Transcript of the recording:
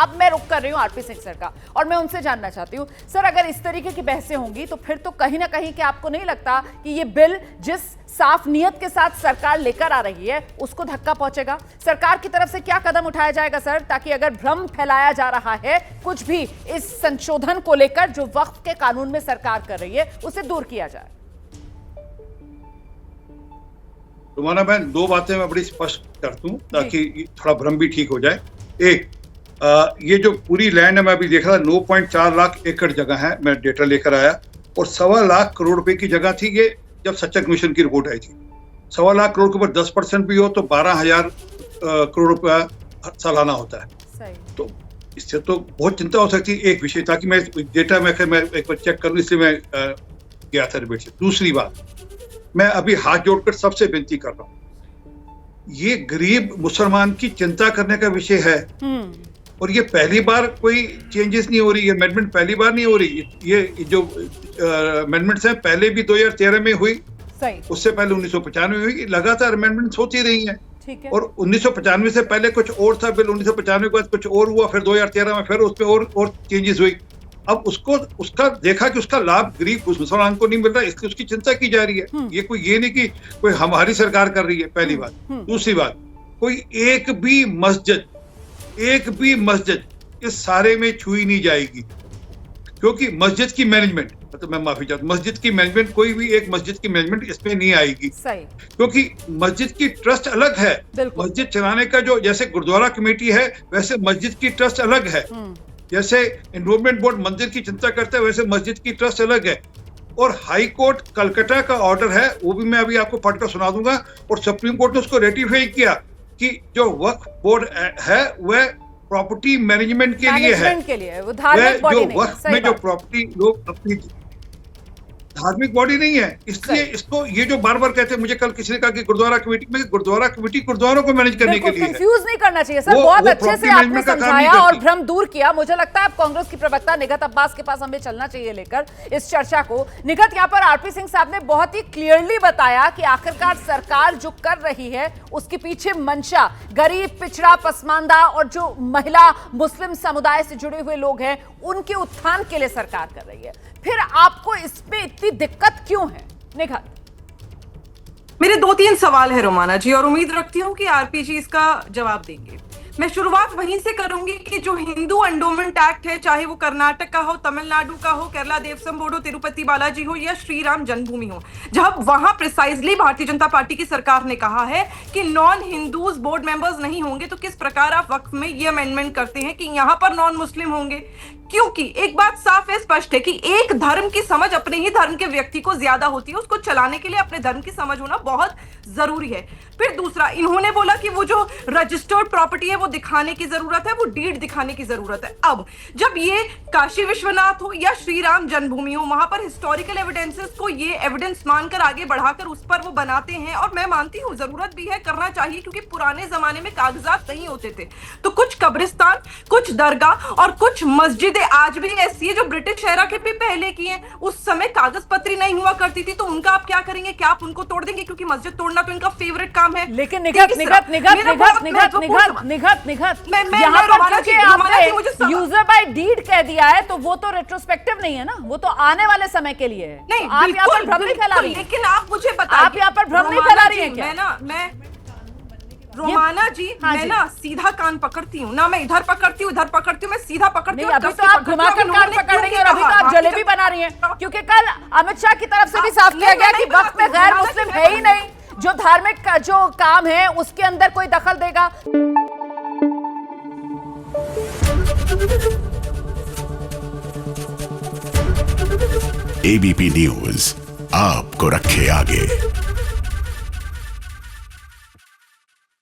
अब मैं रुक कर रही हूं आरपी सिंह सर का, और मैं उनसे जानना चाहती हूं सर, अगर इस तरीके की बहसें होंगी तो फिर तो कहीं ना कहीं कि आपको नहीं लगता कि ये बिल जिस साफ नियत के साथ सरकार लेकर आ रही है उसको धक्का पहुंचेगा? सरकार की तरफ से क्या कदम उठाया जाएगा सर, ताकि अगर भ्रम फैलाया जा रहा है कुछ भी इस संशोधन को लेकर जो वक्फ के कानून में सरकार कर रही है उसे दूर किया जाए? रुमाना बहन, दो बातें मैं बड़ी स्पष्ट कर दूं ताकि थोड़ा भ्रम भी ठीक हो जाए। एक, ये जो पूरी लैंड है, मैं अभी देख रहा था 9.4 लाख एकड़ जगह है, मैं डेटा लेकर आया, और 1.25 लाख करोड़ रुपए की जगह थी ये जब सच्चा कमीशन की रिपोर्ट आई थी। 1.25 लाख करोड़ के ऊपर 10% भी हो तो 12,000 करोड़ रुपया सालाना होता है। सही। तो इससे तो बहुत चिंता हो सकती है। एक विषय, ताकि मैं डेटा मैं एक बार चेक करूं, इसलिए मैं गया था डिबेट से। दूसरी बात, मैं अभी हाथ जोड़कर सबसे विनती कर रहा हूं, ये गरीब मुसलमान की चिंता करने का विषय है, और ये पहली बार कोई चेंजेस नहीं हो रही, ये अमेंडमेंट पहली बार नहीं हो रही। ये जो अमेंडमेंट्स हैं पहले भी 2013 में हुई, उससे पहले 1995 में हुई, लगातार अमेंडमेंट्स होती रही हैं। और 1995 से पहले कुछ और था बिल, 1995 के बाद कुछ और हुआ, फिर 2013 में फिर उसमें और चेंजेस हुई। अब उसका देखा कि उसका लाभ गरीब मुसलमान को नहीं मिल रहा, इसकी उसकी चिंता की जा रही है। ये नहीं कि कोई हमारी सरकार कर रही है, पहली बात। दूसरी बात, कोई एक भी मस्जिद इस सारे में छुई नहीं जाएगी, क्योंकि मस्जिद की मैनेजमेंट, मतलब मैं माफी चाहता हूं, मस्जिद की मैनेजमेंट, कोई भी एक मस्जिद की मैनेजमेंट इसमें नहीं आएगी। सही। क्योंकि मस्जिद की ट्रस्ट अलग है। मस्जिद चलाने का जो, जैसे गुरुद्वारा कमेटी है वैसे मस्जिद की ट्रस्ट अलग है। जैसे एनवायरमेंट बोर्ड मंदिर की चिंता करता है, वैसे मस्जिद की ट्रस्ट अलग है। और हाई कोर्ट कलकत्ता का ऑर्डर है, वो भी मैं अभी आपको पढ़कर सुना दूंगा, और सुप्रीम कोर्ट ने उसको रेटिफाई किया कि जो वक्फ बोर्ड है वह प्रॉपर्टी मैनेजमेंट के लिए है, वो धार्मिक बॉडी नहीं है। वक्फ में जो प्रॉपर्टी लोग अपनी धार्मिक बॉडी नहीं है, इसलिए इसको ये जो बार बार कहते हैं, मुझे कल किसी ने कहा कि गुरुद्वारा कमेटी में, गुरुद्वारा कमेटी गुरुद्वारों को मैनेज करने के लिए है। कंफ्यूज नहीं करना चाहिए सर, बहुत अच्छे से आपने समझाया और भ्रम दूर किया। मुझे लगता है अब कांग्रेस की प्रवक्ता निगत अब्बास के पास हमें चलना चाहिए लेकर इस चर्चा को। निगत, यहाँ पर आरपी सिंह साहब ने बहुत ही क्लियरली बताया कि आखिरकार सरकार जो कर रही है उसके पीछे मंशा गरीब, पिछड़ा, पसमानदा और जो महिला मुस्लिम समुदाय से जुड़े हुए लोग हैं उनके उत्थान के लिए सरकार कर रही है। फिर आपको इसमें इतनी दिक्कत क्यों है? निगत, मेरे 2-3 सवाल है रोमाना जी, और उम्मीद रखती हूं कि आरपी जी इसका जवाब देंगे। मैं शुरुआत वहीं से करूंगी कि जो हिंदू एंडोमेंट एक्ट है, चाहे वो कर्नाटक का हो, तमिलनाडु का हो, केरला देवस्वम बोर्ड हो, तिरुपति बालाजी हो या श्री राम जन्मभूमि हो, जब वहां प्रिसाइजली भारतीय जनता पार्टी की सरकार ने कहा है कि नॉन हिंदूज बोर्ड मेंबर्स नहीं होंगे, तो किस प्रकार आप वक्फ में ये अमेंडमेंट करते हैं कि यहां पर नॉन मुस्लिम होंगे? क्योंकि एक बात साफ है, स्पष्ट है कि एक धर्म की समझ अपने ही धर्म के व्यक्ति को ज्यादा होती है, उसको चलाने के लिए अपने धर्म की समझ होना बहुत जरूरी है। फिर दूसरा, इन्होंने बोला कि वो जो रजिस्टर्ड प्रॉपर्टी है वो दिखाने की जरूरत है, वो डीड दिखाने की जरूरत है। अब जब ये काशी विश्वनाथ हो या श्री राम जन्मभूमि हो, वहां पर हिस्टोरिकल एविडेंसेस को ये एविडेंस मानकर आगे बढ़ाकर उस पर वो बनाते हैं, और मैं मानती हूँ जरूरत भी है, करना चाहिए, क्योंकि पुराने जमाने में कागजात नहीं होते थे। तो कुछ कब्रिस्तान, कुछ दरगाह और कुछ मस्जिदें आज भी ऐसी है जो ब्रिटिश एरा के भी पहले की हैं, उस समय कागज पत्री नहीं हुआ करती थी, तो उनका आप क्या करेंगे? क्या आप उनको तोड़ देंगे? क्योंकि मस्जिद तोड़ना तो इनका फेवरेट काम है। लेकिन निगत, यहाँ पर आपने यूजर बाय डीड कह दिया है, तो वो तो रेट्रोस्पेक्टिव नहीं है ना, वो तो आने वाले समय के लिए है। नहीं, आप यहाँ पर भ्रम नहीं फैला रही हैं। लेकिन आप मुझे बताइए, आप यहाँ पर भ्रम नहीं फैला रही हैं क्या? मैं रोमाना जी, मैं ना सीधा कान पकड़ती हूँ ना, मैं इधर पकड़ती हूँ, इधर पकड़ती हूँ, मैं सीधा पकड़ती हूँ। अभी तो आप घुमाकर कान पकड़ रही हैं और अभी तो आप जलेबी बना रही हैं, क्योंकि कल अमित शाह की तरफ से भी साफ किया गया कि वक्त में गैर मुस्लिम है ही नहीं, जो धार्मिक जो काम है उसके अंदर कोई दखल देगा। एबीपी न्यूज आपको रखे आगे।